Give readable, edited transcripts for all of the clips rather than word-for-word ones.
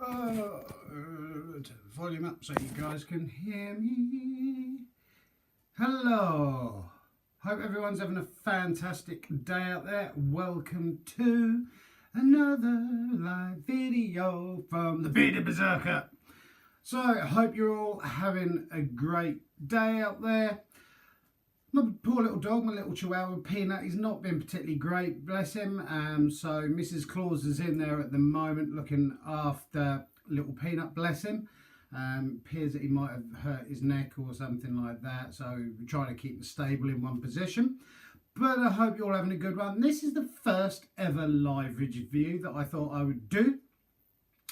Turn the volume up so you guys can hear me. Hello. Hope everyone's having a fantastic day out there. Welcome to another live video from the Bearded Berserker. So I hope you're all having a great day out there. My poor little dog, my little Chihuahua Peanut, he's not been particularly great, bless him. So Mrs. Claus is in there at the moment looking after little Peanut, bless him. Appears that he might have hurt his neck or something like that. So we're trying to keep him stable in one position. But I hope you're all having a good one. This is the first ever live review that I thought I would do.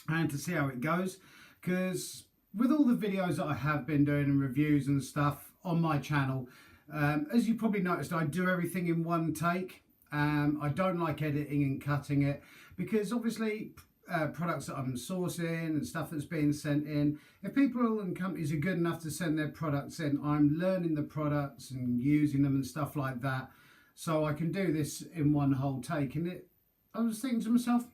And to see how it goes. Because with all the videos that I have been doing and reviews and stuff on my channel, as you probably noticed, I do everything in one take. I don't like editing and cutting it because obviously products that I'm sourcing and stuff that's being sent in, if people and companies are good enough to send their products in, I'm learning the products and using them and stuff like that. So I can do this in one whole take. And I was thinking to myself,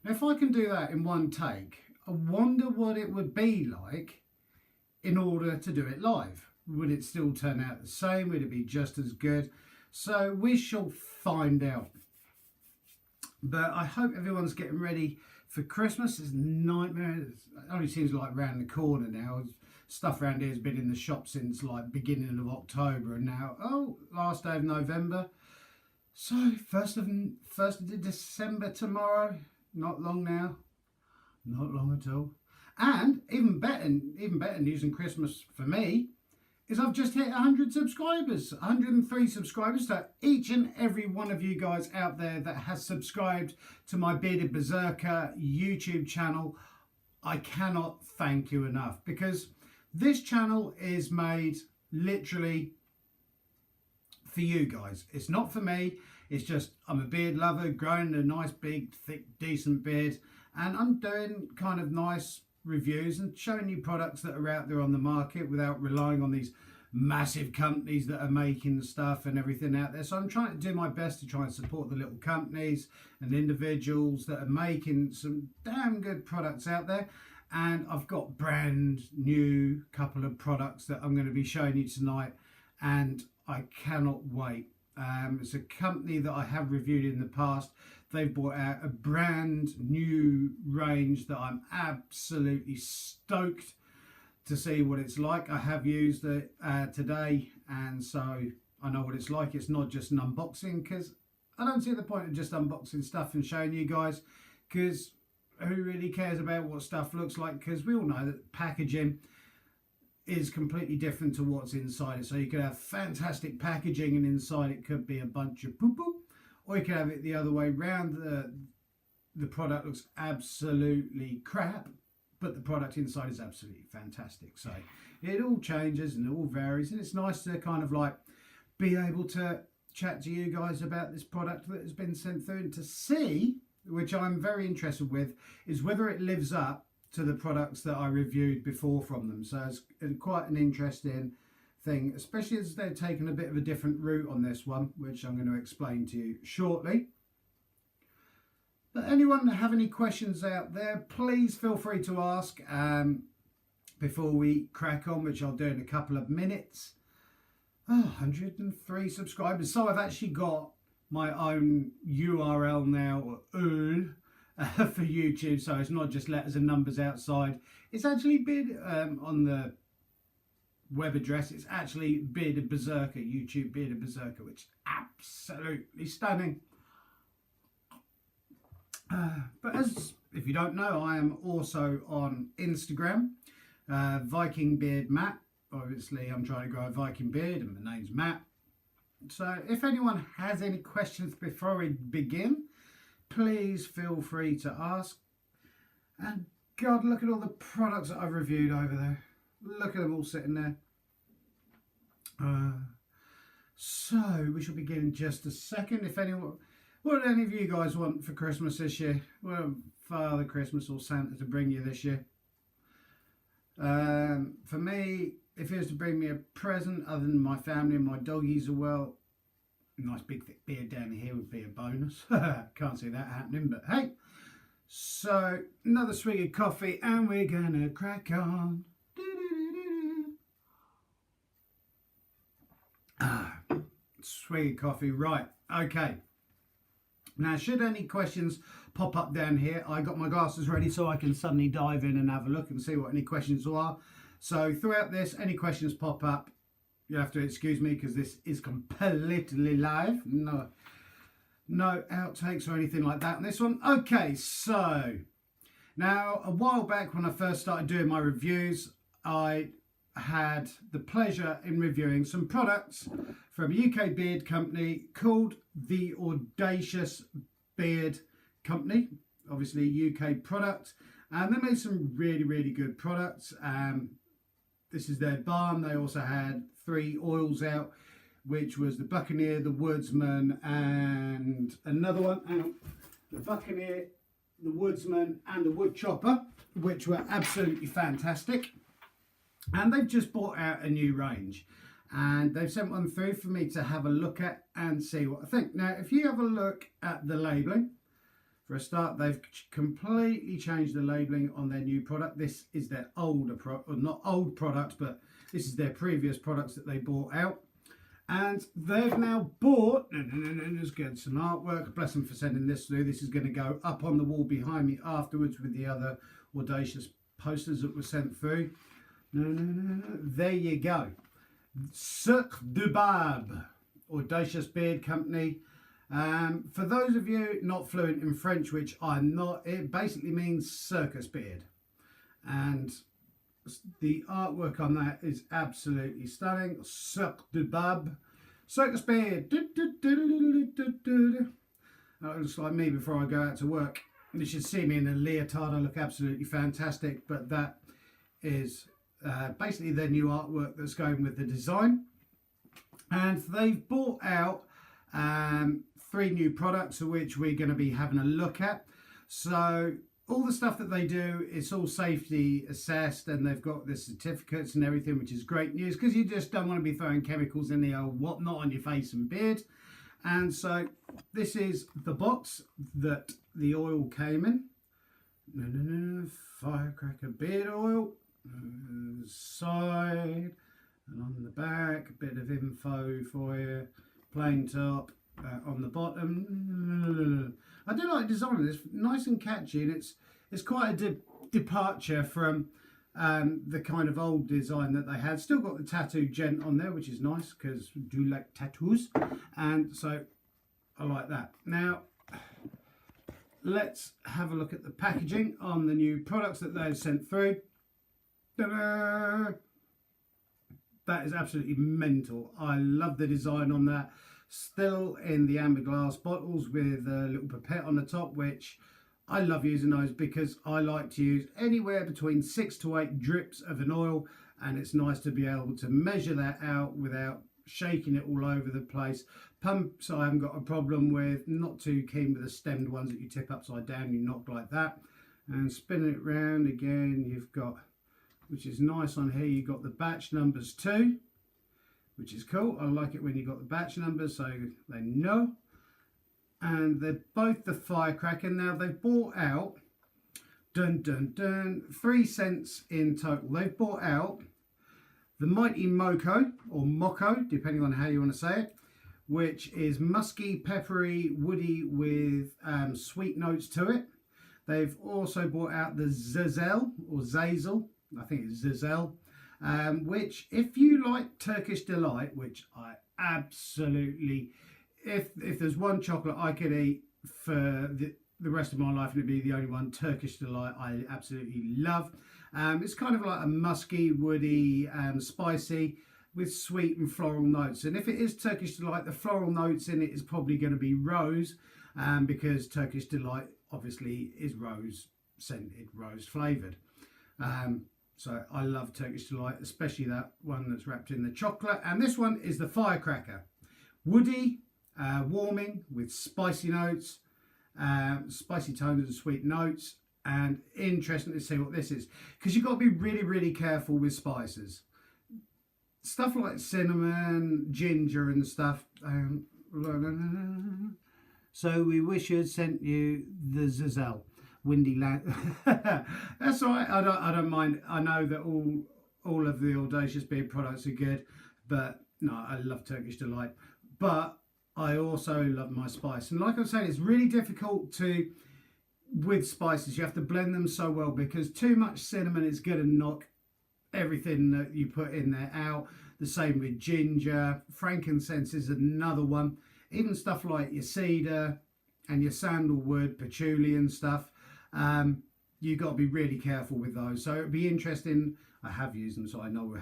now if I can do that in one take, I wonder what it would be like in order to do it live. Would it still turn out the same? Would it be just as good? So we shall find out. But I hope everyone's getting ready for Christmas. It's a nightmare. It only seems like round the corner now. Stuff around here has been in the shop since like beginning of October, and now, last day of November. So 1st of December tomorrow. Not long now. Not long at all. And even better news than Christmas for me is I've just hit 100 subscribers, 103 subscribers. So each and every one of you guys out there that has subscribed to my Bearded Berserker YouTube channel, I cannot thank you enough, because this channel is made literally for you guys. It's not for me. It's just I'm a beard lover, growing a nice, big, thick, decent beard, and I'm doing kind of nice reviews and showing you products that are out there on the market without relying on these massive companies that are making stuff and everything out there. So I'm trying to do my best to try and support the little companies and individuals that are making some damn good products out there. And I've got brand new couple of products that I'm going to be showing you tonight, and I cannot wait. It's a company that I have reviewed in the past. They've brought out a brand new range that I'm absolutely stoked to see what it's like. I have used it today, and so I know what it's like. It's not just an unboxing, because I don't see the point of just unboxing stuff and showing you guys, because who really cares about what stuff looks like? Because we all know that packaging is completely different to what's inside it. So you could have fantastic packaging and inside it could be a bunch of poo-poo. Or you can have it the other way round. The product looks absolutely crap, but the product inside is absolutely fantastic. So it all changes and it all varies, and it's nice to kind of like be able to chat to you guys about this product that has been sent through, and to see, which I'm very interested with, is whether it lives up to the products that I reviewed before from them. So it's quite an interesting thing, especially as they're taking a bit of a different route on this one, which I'm going to explain to you shortly. But anyone that have any questions out there, please feel free to ask before we crack on, which I'll do in a couple of minutes. 103 subscribers. So I've actually got my own URL now, or URL, for YouTube. So it's not just letters and numbers outside. It's actually been on the web address. It's actually Bearded Berserker, YouTube Bearded Berserker, which is absolutely stunning. But as if you don't know, I am also on Instagram, Viking Beard Matt. Obviously I'm trying to grow a Viking beard and my name's Matt. So if anyone has any questions before we begin, please feel free to ask. And God, look at all the products that I've reviewed over there. Look at them all sitting there. So we shall begin in just a second. If anyone, what do any of you guys want for Christmas this year? Well, Father Christmas or Santa to bring you this year? For me, if he was to bring me a present other than my family and my doggies, well, a nice big thick beard down here would be a bonus. Can't see that happening, but hey, So another swig of coffee and we're gonna crack on. Swig of coffee, right, okay. Now, should any questions pop up down here, I got my glasses ready so I can suddenly dive in and have a look and see what any questions are. So throughout this, any questions pop up, you have to excuse me because this is completely live. No outtakes or anything like that in this one. Okay, so now a while back when I first started doing my reviews, I had the pleasure in reviewing some products from a UK beard company called the Audacious Beard Company, obviously UK product, and they made some really good products. This is their balm. They also had 3 oils out, which was the Buccaneer, the Woodsman, and another one. The Buccaneer, the Woodsman, and the Wood Chopper, which were absolutely fantastic. And they've just brought out a new range, and they've sent one through for me to have a look at and see what I think. Now, if you have a look at the labelling, for a start, they've completely changed the labelling on their new product. This is their older product, or not old product, but this is their previous products that they bought out. And they've now bought, let's get some artwork. Bless them for sending this through. This is going to go up on the wall behind me afterwards with the other Audacious posters that were sent through. There you go. Sucre de Barbe, Audacious Beard Company. For those of you not fluent in French, which I'm not, it basically means circus beard. And the artwork on that is absolutely stunning. Sucre de Barbe, circus beard. That looks like me before I go out to work. You should see me in a leotard. I look absolutely fantastic, but that is basically their new artwork that's going with the design. And they've brought out 3 new products, of which we're going to be having a look at. So all the stuff that they do, it's all safety assessed, and they've got the certificates and everything, which is great news because you just don't want to be throwing chemicals in the old whatnot on your face and beard. And so this is the box that the oil came in. Firecracker beard oil. Side and on the back, a bit of info for you. Plain top on the bottom. I do like the design of this, nice and catchy, and it's quite a departure from the kind of old design that they had. Still got the tattoo gent on there, which is nice because I do like tattoos, and so I like that. Now let's have a look at the packaging on the new products that they've sent through. Ta-da! That is absolutely mental. I love the design on that. Still in the amber glass bottles with a little pipette on the top, which I love using those because I like to use anywhere between 6 to 8 drips of an oil, and it's nice to be able to measure that out without shaking it all over the place. Pumps I haven't got a problem with, not too keen with the stemmed ones that you tip upside down, you knock like that. And spinning it round again, you've got, which is nice on here, you've got the batch numbers too, which is cool. I like it when you've got the batch numbers so they know. And they're both the Firecracker. Now they've bought out, 3 cents in total. They've bought out the Mighty Moco, or Moco, depending on how you want to say it, which is musky, peppery, woody with sweet notes to it. They've also brought out the Zazel, or Zazel, I think it's Zazel, which if you like Turkish Delight, which I absolutely, if there's one chocolate I could eat for the rest of my life, and it'd be the only one, Turkish Delight, I absolutely love. It's kind of like a musky, woody, spicy, with sweet and floral notes. And if it is Turkish Delight, the floral notes in it is probably going to be rose, because Turkish Delight obviously is rose scented, rose flavoured. So I love Turkish Delight, especially that one that's wrapped in the chocolate. And this one is the Firecracker. Woody, warming with spicy notes, spicy tones and sweet notes. And interesting to see what this is, because you've got to be really careful with spices. Stuff like cinnamon, ginger and stuff. So we wish you'd sent you the Zazel. windy land. That's all right. I don't mind. I know that all of the Audacious Beard products are good, but no, I love Turkish Delight. But I also love my spice. And like I was saying, it's really difficult to, with spices, you have to blend them so well, because too much cinnamon is going to knock everything that you put in there out. The same with ginger. Frankincense is another one. Even stuff like your cedar and your sandalwood, patchouli and stuff. You've got to be really careful with those. So it'd be interesting. I have used them, so I know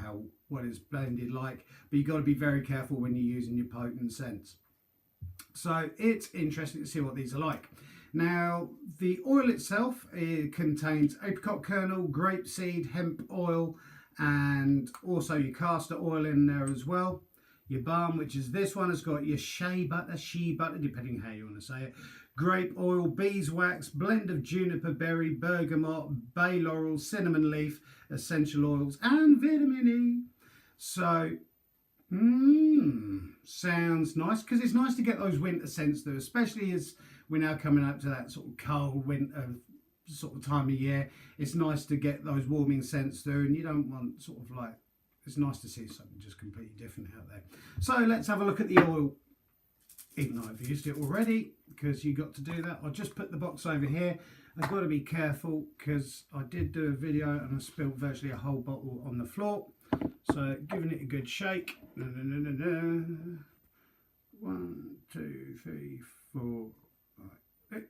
what it's blended like. But you've got to be very careful when you're using your potent scents. So it's interesting to see what these are like. Now, the oil itself, it contains apricot kernel, grapeseed, hemp oil, and also your castor oil in there as well. Your balm, which is this one, has got your shea butter, depending how you want to say it, grape oil, beeswax, blend of juniper berry, bergamot, bay laurel, cinnamon leaf, essential oils, and vitamin E. So, sounds nice, because it's nice to get those winter scents through, especially as we're now coming up to that sort of cold winter sort of time of year. It's nice to get those warming scents through, and you don't want sort of like, it's nice to see something just completely different out there. So let's have a look at the oil, even though I've used it already, because you got to do that. I'll just put the box over here. I've got to be careful, because I did do a video and I spilled virtually a whole bottle on the floor. So giving it a good shake. 1, 2, 3, 4, 5, 6.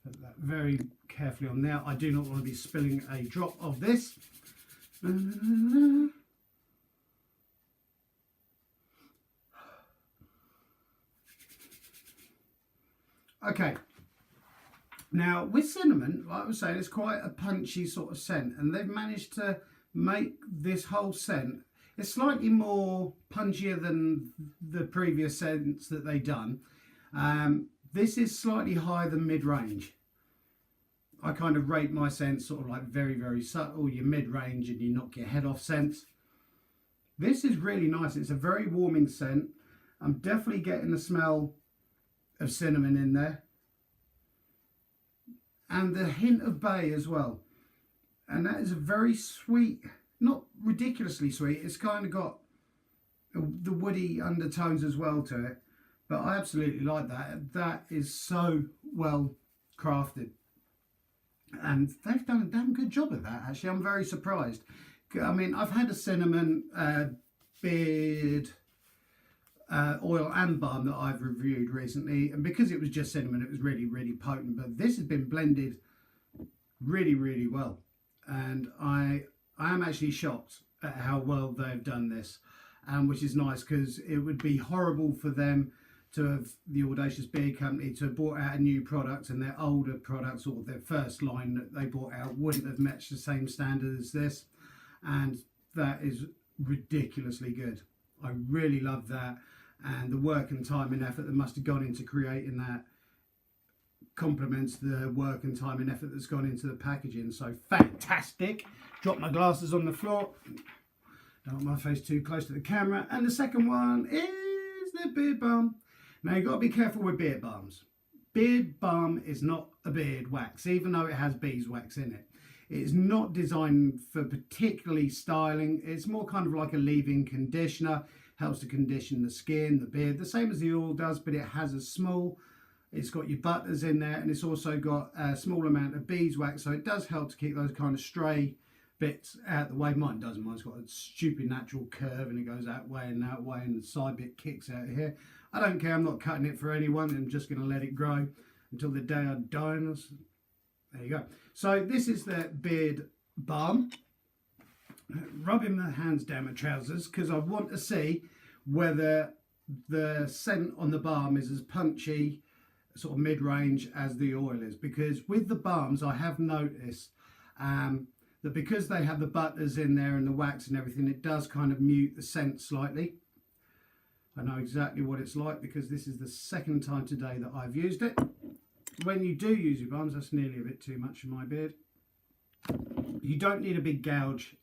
Put that very carefully on there. I do not want to be spilling a drop of this. Okay. Now with cinnamon, like I was saying, it's quite a punchy sort of scent, and they've managed to make this whole scent, it's slightly more punchier than the previous scents that they've done. This is slightly higher than mid-range. I kind of rate my scents sort of like very, very subtle, your mid-range and you knock your head off scents. This is really nice. It's a very warming scent. I'm definitely getting the smell of cinnamon in there. And the hint of bay as well. And that is a very sweet, not ridiculously sweet. It's kind of got the woody undertones as well to it. But I absolutely like that. That is so well crafted. And they've done a damn good job of that, actually. I'm very surprised. I mean, I've had a cinnamon beard oil and balm that I've reviewed recently. And because it was just cinnamon, it was really, really potent. But this has been blended really, really well. And I am actually shocked at how well they've done this. Which is nice, because it would be horrible for them to have, the Audacious Beard Company, to have brought out a new product and their older products, or their first line that they brought out, wouldn't have matched the same standard as this. And that is ridiculously good. I really love that. And the work and time and effort that must have gone into creating that complements the work and time and effort that's gone into the packaging. So fantastic. Drop my glasses on the floor. Don't want my face too close to the camera. And the second one is the beard balm. Now you've got to be careful with beard balms. Beard balm is not a beard wax, even though it has beeswax in it. It's not designed for particularly styling. It's more kind of like a leave-in conditioner. Helps to condition the skin, the beard, the same as the oil does, but it has a small, it's got your butters in there, and it's also got a small amount of beeswax, so it does help to keep those kind of stray bits out the way. Mine doesn't. Mine's got a stupid natural curve, and it goes that way, and the side bit kicks out of here. I don't care. I'm not cutting it for anyone. I'm just going to let it grow until the day I die. There you go. So this is the beard balm. Rubbing my hands down my trousers, because I want to see whether the scent on the balm is as punchy, sort of mid-range, as the oil is. Because with the balms, I have noticed that because they have the butters in there and the wax and everything, it does kind of mute the scent slightly. I know exactly what it's like, because this is the second time today that I've used it. When you do use your balms, that's nearly a bit too much for my beard. You don't need a big gouge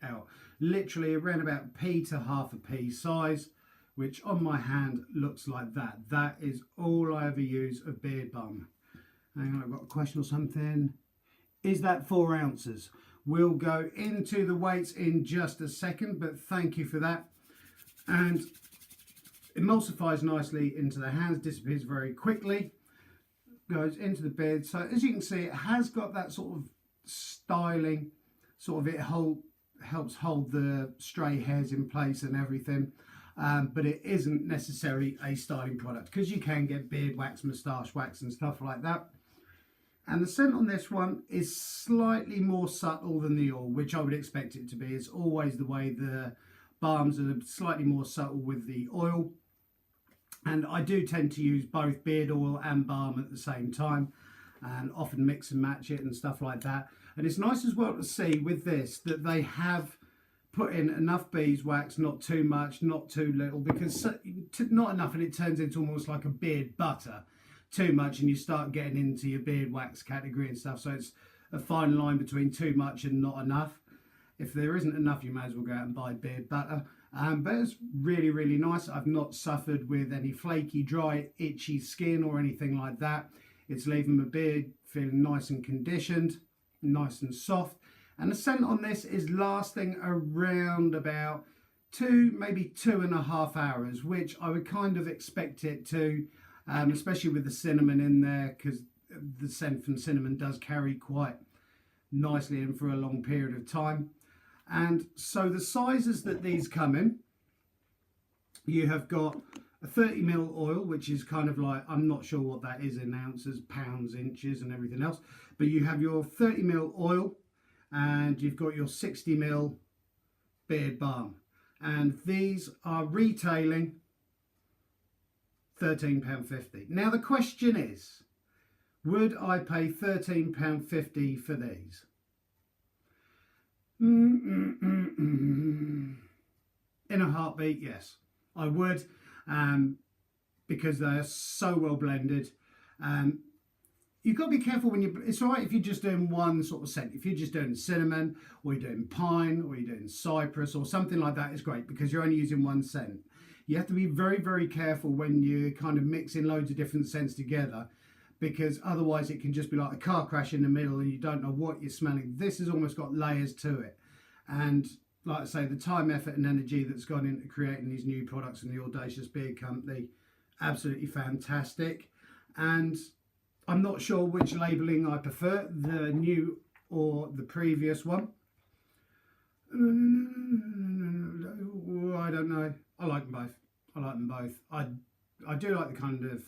out. Literally around about P to half a P size, which on my hand looks like that. That is all I ever use of beard balm. Hang on, I've got a question or something. Is that 4 ounces? We'll go into the weights in just a second, but thank you for that. And emulsifies nicely into the hands, disappears very quickly, goes into the beard. So as you can see, it has got that sort of styling, sort of helps hold the stray hairs in place and everything. But it isn't necessarily a styling product because you can get beard wax, moustache wax and stuff like that. And the scent on this one is slightly more subtle than the oil, which I would expect it to be. It's always the way the balms are slightly more subtle with the oil. And I do tend to use both beard oil and balm at the same time and often mix and match it and stuff like that. And it's nice as well to see with this that they have put in enough beeswax, not too much, not too little, because not enough and it turns into almost like a beard butter. Too much and you start getting into your beard wax category and stuff. So it's a fine line between too much and not enough. If there isn't enough, you may as well go out and buy beard butter. But it's really, really nice. I've not suffered with any flaky, dry, itchy skin or anything like that. It's leaving my beard feeling nice and conditioned, nice and soft. And the scent on this is lasting around about 2, maybe 2.5 hours, which I would kind of expect it to. Especially with the cinnamon in there, because the scent from cinnamon does carry quite nicely and for a long period of time. And so the sizes that these come in, you have got a 30ml oil, which is kind of like, I'm not sure what that is in ounces, pounds, inches and everything else, but you have your 30ml oil and you've got your 60ml beard balm, and these are retailing £13.50. Now the question is, would I pay £13.50 for these? In a heartbeat, yes, I would, because they are so well blended. You've got to be careful when you, it's all right if you're just doing one sort of scent. If you're just doing cinnamon, or you're doing pine, or you're doing cypress, or something like that, is great because you're only using one scent. You have to be very, very careful when you're kind of mixing loads of different scents together, because otherwise it can just be like a car crash in the middle and you don't know what you're smelling. This has almost got layers to it. And like I say, the time, effort and energy that's gone into creating these new products in the Audacious Beard Company, absolutely fantastic. And I'm not sure which labelling I prefer, the new or the previous one. I don't know. I like them both. I like them both. I do like the kind of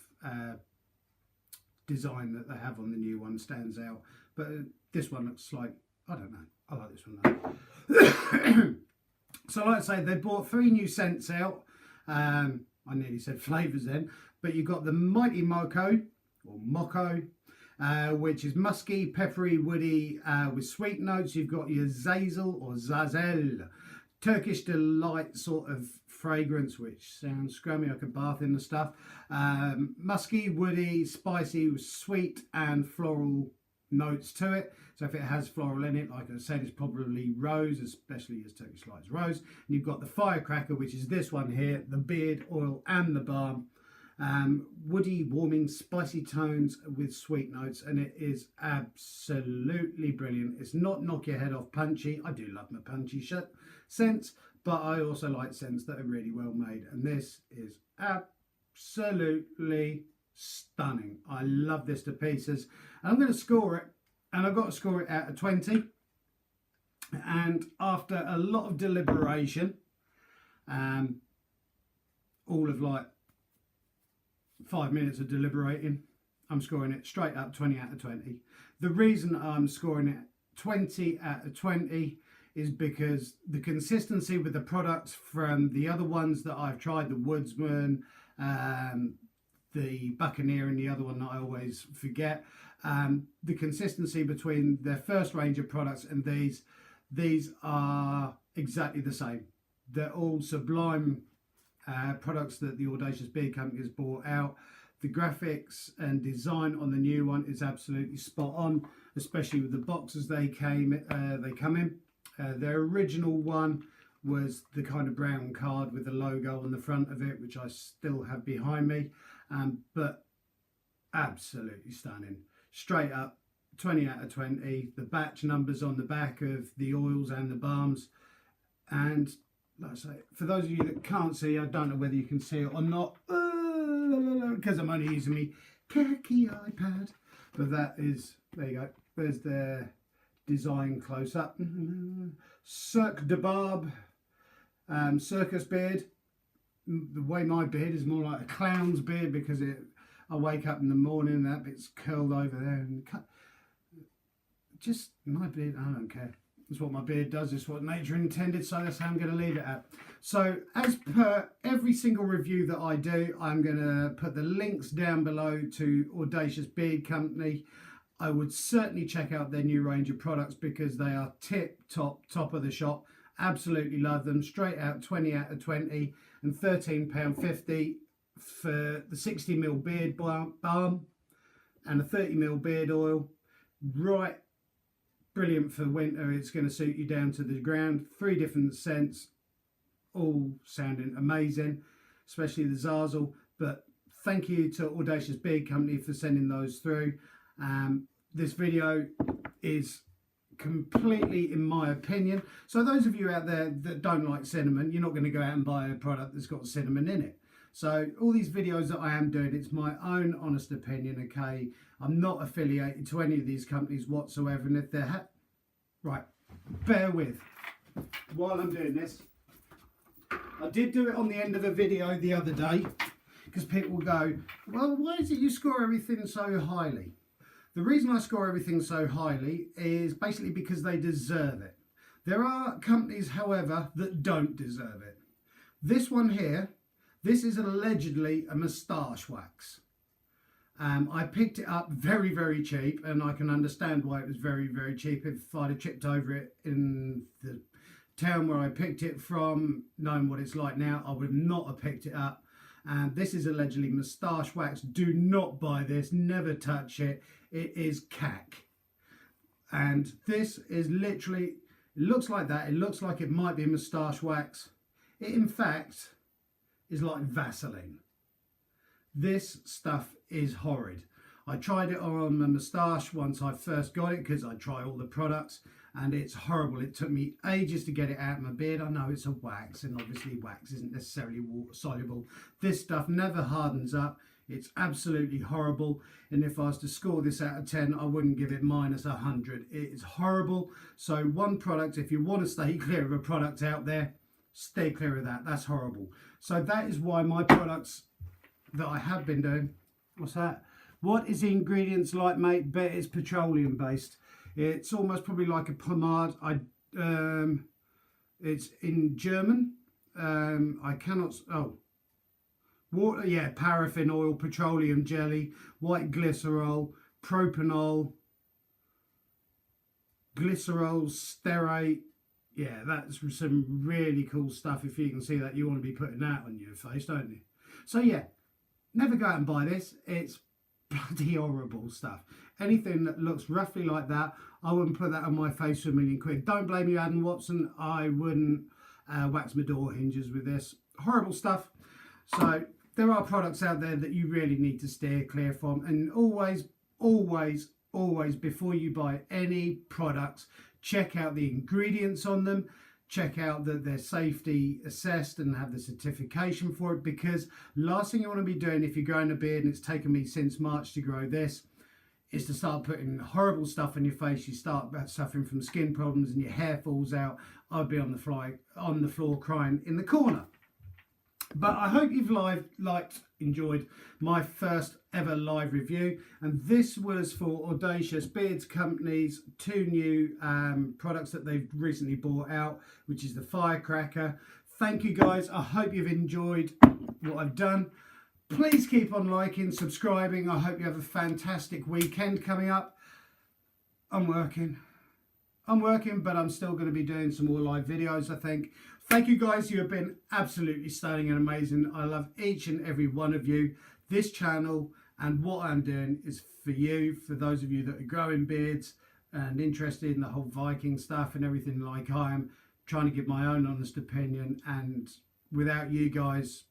design that they have on the new one, stands out. But this one looks like, I don't know. I like this one though. So like I say, they brought 3 new scents out. I nearly said flavours then. But you've got the Mighty Moco, or Moco, which is musky, peppery, woody, with sweet notes. You've got your Zazel or Zazel, Turkish delight sort of fragrance, which sounds scrummy. I could bath in the stuff. Musky, woody, spicy, with sweet and floral notes to it. So if it has floral in it, like I said, it's probably rose, especially as Turkish delight is rose. And you've got the firecracker, which is this one here, the beard oil and the balm. Woody, warming, spicy tones with sweet notes, and it is absolutely brilliant. It's not knock your head off punchy. I do love my punchy scents, but I also like scents that are really well made, and this is absolutely stunning. I love this to pieces. And I'm going to score it, and I've got to score it out of 20. And after a lot of deliberation, all of like 5 minutes of deliberating, I'm scoring it straight up 20 out of 20. The reason I'm scoring it 20 out of 20 is because the consistency with the products from the other ones that I've tried, the Woodsman, the Buccaneer and the other one that I always forget, the consistency between their first range of products and these are exactly the same. They're all sublime products that the Audacious Beard Company has brought out. The graphics and design on the new one is absolutely spot on, especially with the boxes they come in. Their original one was the kind of brown card with the logo on the front of it, which I still have behind me, but absolutely stunning. straight up 20 out of 20. The batch numbers on the back of the oils and the balms. And like I say, for those of you that can't see, I don't know whether you can see it or not, because I'm only using my khaki iPad. But that is, there you go, there's their design close up. Cirque de Barbe, circus beard. The way my beard is more like a clown's beard, because I wake up in the morning and that bit's curled over there and cut. Just my beard, I don't care. It's what my beard does, it's what nature intended, so that's how I'm going to leave it at. So as per every single review that I do, I'm going to put the links down below to Audacious Beard Company. I would certainly check out their new range of products, because they are top of the shop. Absolutely love them. Straight out 20 out of 20 and £13.50 for the 60ml beard balm and a 30ml beard oil. Right. Brilliant for winter. It's going to suit you down to the ground. 3 different scents, all sounding amazing, especially the Zazzle. But thank you to Audacious Beard Company for sending those through. This video is completely in my opinion. So those of you out there that don't like cinnamon, you're not going to go out and buy a product that's got cinnamon in it. So all these videos that I am doing, it's my own honest opinion, okay? I'm not affiliated to any of these companies whatsoever, and if they're right, bear with while I'm doing this. I did do it on the end of a video the other day, because people will go, well, why is it you score everything so highly? The reason I score everything so highly is basically because they deserve it. There are companies, however, that don't deserve it. This one here, this is allegedly a moustache wax. I picked it up very, very cheap, and I can understand why it was very, very cheap. If I'd have tripped over it in the town where I picked it from, knowing what it's like now, I would not have picked it up. And this is allegedly moustache wax. Do not buy this, never touch it. It is cack. And this is literally, it looks like that. It looks like it might be moustache wax. It, in fact, is like Vaseline. This stuff is horrid. I tried it on my moustache once I first got it, because I try all the products, and it's horrible. It took me ages to get it out of my beard. I know it's a wax, and obviously wax isn't necessarily water soluble. This stuff never hardens up. It's absolutely horrible, and if I was to score this out of 10, I wouldn't give it minus 100. It is horrible. So one product, if you want to stay clear of a product out there, stay clear of that. That's horrible. So that is why my products that I have been doing, what's that? What is the ingredients like, mate? Bet it's petroleum based. It's almost probably like a pomade. It's in German. I cannot, water, yeah, paraffin oil, petroleum jelly, white glycerol, propanol, glycerol, stearate. Yeah, that's some really cool stuff. If you can see that, you want to be putting that on your face, don't you? So yeah, never go out and buy this. It's bloody horrible stuff. Anything that looks roughly like that, I wouldn't put that on my face for £1,000,000. Don't blame you, Adam Watson. I wouldn't wax my door hinges with this. Horrible stuff. So there are products out there that you really need to steer clear from. And always, always, always, before you buy any products, check out the ingredients on them. Check out that they're safety assessed and have the certification for it, because last thing you want to be doing if you're growing a beard, and it's taken me since March to grow this, is to start putting horrible stuff on your face. You start suffering from skin problems and your hair falls out. I'd be on the floor crying in the corner. But I hope you've enjoyed my first ever live review, and this was for Audacious Beard Company's 2 new products that they've recently brought out, which is the Firecracker. Thank you guys. I hope you've enjoyed what I've done. Please keep on liking, subscribing. I hope you have a fantastic weekend coming up. I'm working, but I'm still going to be doing some more live videos, I think. Thank you guys. You have been absolutely stunning and amazing. I love each and every one of you. This channel and what I'm doing is for you, for those of you that are growing beards and interested in the whole Viking stuff and everything like I am, trying to give my own honest opinion. And without you guys,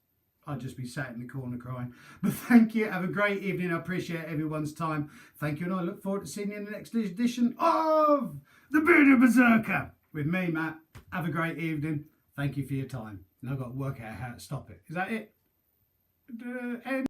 I'd just be sat in the corner crying. But thank you. Have a great evening. I appreciate everyone's time. Thank you, and I look forward to seeing you in the next edition of the Bearded Berserker with me, Matt. Have a great evening. Thank you for your time. Now I've got to work out how to stop it. Is that it? End.